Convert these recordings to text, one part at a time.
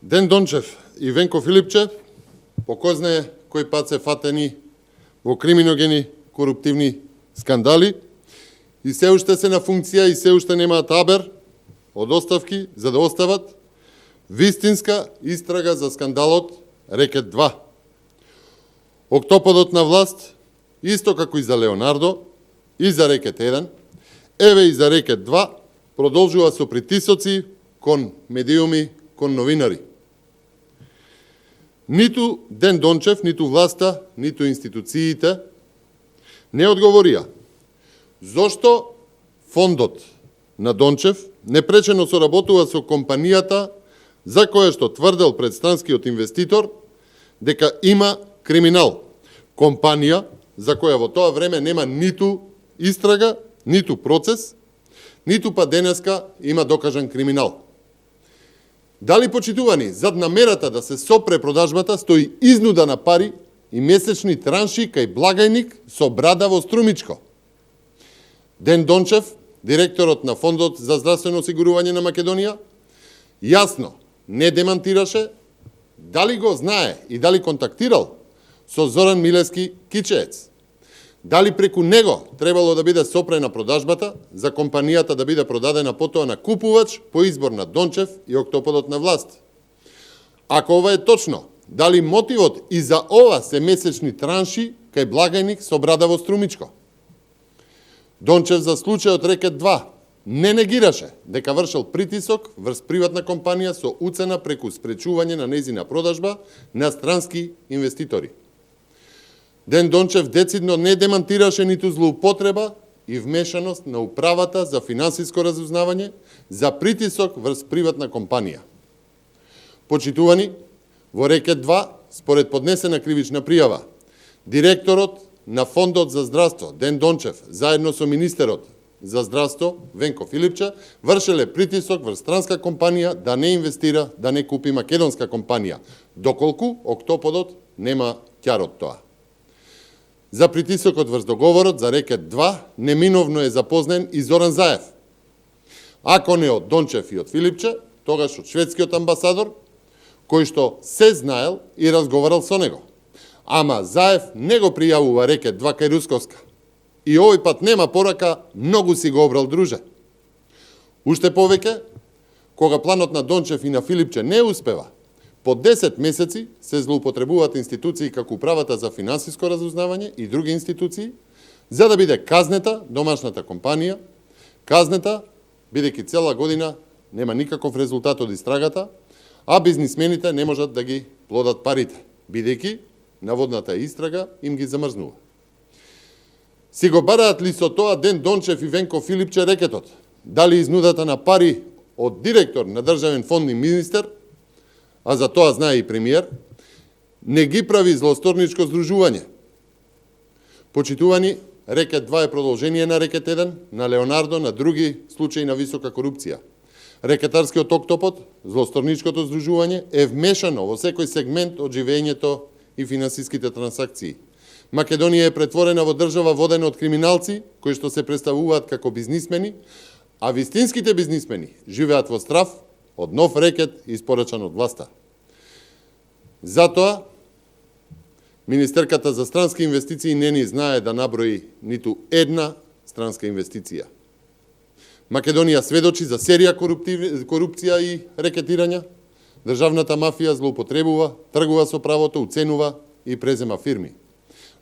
Ден Дончев и Венко Филипче по кој знае кој пат се фатени во криминогени коруптивни скандали и се уште се на функција и се уште немаат абер од оставки за да остават вистинска истрага за скандалот Рекет 2. Октоподот на власт, исто како и за Леонардо, и за Рекет 1, еве и за Рекет 2, продолжува со притисоци кон медиуми, кон новинари. Ниту Ден Дончев, ниту власта, ниту институциите не одговорија. Зошто фондот на Дончев непречено соработува со компанијата за која што тврдел пред странскиот инвеститор дека има криминал. Компанија за која во тоа време нема ниту истрага, ниту процес, ниту па денеска има докажан криминал. Дали, почитувани, зад намерата да се сопре продажбата стои изнуда на пари и месечни транши кај благајник со брада во струмичко? Ден Дончев, директорот на Фондот за здравствено осигурување на Македонија, јасно не демантираше дали го знае и дали контактирал со Зоран Милевски Кичеец. Дали преку него требало да биде сопрена продажбата за компанијата да биде продадена потоа на купувач по избор на Дончев и октоподот на власт. Ако ова е точно, дали мотивот и за ова се месечни транши кај благајник со брада во струмичко? Дончев за случајот Рекет 2 не негираше дека вршел притисок врз приватна компанија со уцена преку спречување на нејзина продажба на странски инвеститори. Ден Дончев децидно не демантираше ниту злоупотреба и вмешаност на управата за финансиско разузнавање за притисок врз приватна компанија. Почитувани, во Рекет 2, според поднесена кривична пријава, директорот на Фондот за здравство Ден Дончев заедно со министерот за здравство Венко Филипче вршеле притисок врз странска компанија да не инвестира, да не купи македонска компанија, доколку октоподот нема ќар од тоа. За притисокот врз договорот за Рекет 2 неминовно е запознен и Зоран Заев. Ако не од Дончев и од Филипче, тогаш од шведскиот амбасадор, кој што се знаел и разговарал со него. Ама Заев не го пријавува Рекет 2 кај Русковска. И овој пат нема порака, многу си го обрал друже. Уште повеќе, кога планот на Дончев и на Филипче не успева, по 10 месеци се злоупотребуваат институции како Управата за финансиско разузнавање и други институции, за да биде казнета домашната компанија, казнета бидејќи цела година нема никаков резултат од истрагата, а бизнисмените не можат да ги плодат парите, бидејќи наводната истрага им ги замрзнува. Си го бараат ли со тоа Ден Дончев и Венко Филипче рекетот? Дали изнудата на пари од директор на Државен фонд и министер, а за тоа знае и премиер, не ги прави злосторничко здружување? Почитувани, Рекет 2 е продолжение на Рекет 1, на Леонардо, на други случаи на висока корупција. Рекетарскиот октопод, злосторничкото здружување, е вмешано во секој сегмент од живењето и финансиските трансакции. Македонија е претворена во држава водена од криминалци, кои што се представуваат како бизнисмени, а вистинските бизнисмени живеат во страв од нов рекет испорачан од власта. Затоа, Министерката за странски инвестиции не ни знае да наброи ниту една странска инвестиција. Македонија сведочи за серија корупција и рекетирања. Државната мафија злоупотребува, тргува со правото, уценува и презема фирми.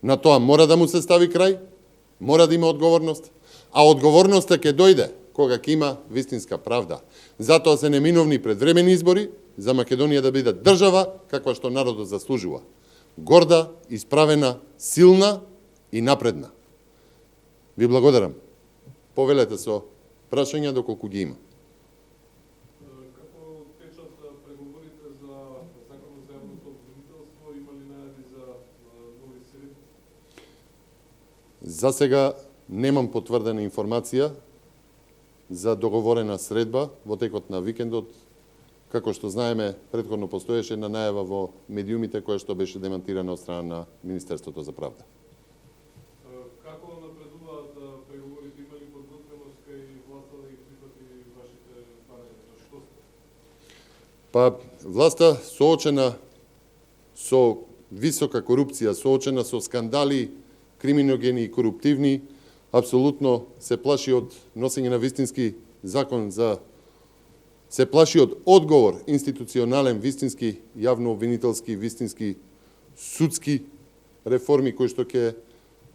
На тоа мора да му се стави крај, мора да има одговорност, а одговорноста ќе дојде кога ќе има вистинска правда. Затоа се неминовни предвремени избори за Македонија да биде држава каква што народот заслужува. Горда, исправена, силна и напредна. Ви благодарам. Повелете со прашања доколку ги има. Како течат преговорите за законот за јавното обвинителство, има ли најави за нови сили? За сега немам потврдена информација за договорена средба во текот на викендот. Како што знаеме, претходно постоеше една најава во медиумите која што беше демантирана од страна на Министерството за правда. Како напредуваат преговорите? Има ли подготвеност кај власта да ги прифати вашите барања? Што сте? Па, власта соочена со висока корупција, соочена со скандали, криминогени и коруптивни, апсолутно се плаши од носење на вистински закон за се плаши од одговор институционален, вистински јавно обвинителски, вистински судски реформи кои што ќе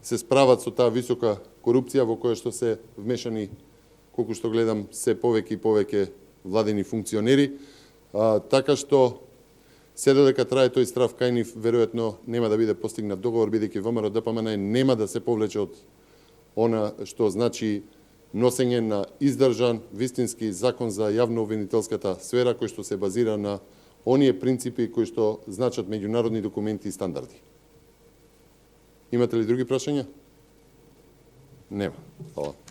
се справат со таа висока корупција во која што се вмешани, колку што гледам, се повеќе и повеќе владени функционери, така што се додека трае тој страв кај нив, веројатно нема да биде постигнат договор, бидејќи ВМРО ДПМН нема да се повлече од она што значи носење на издржан вистински закон за јавно обвинителската сфера, кој што се базира на оние принципи кои што значат меѓународни документи и стандарди. Имате ли други прашања? Нема. Хвала.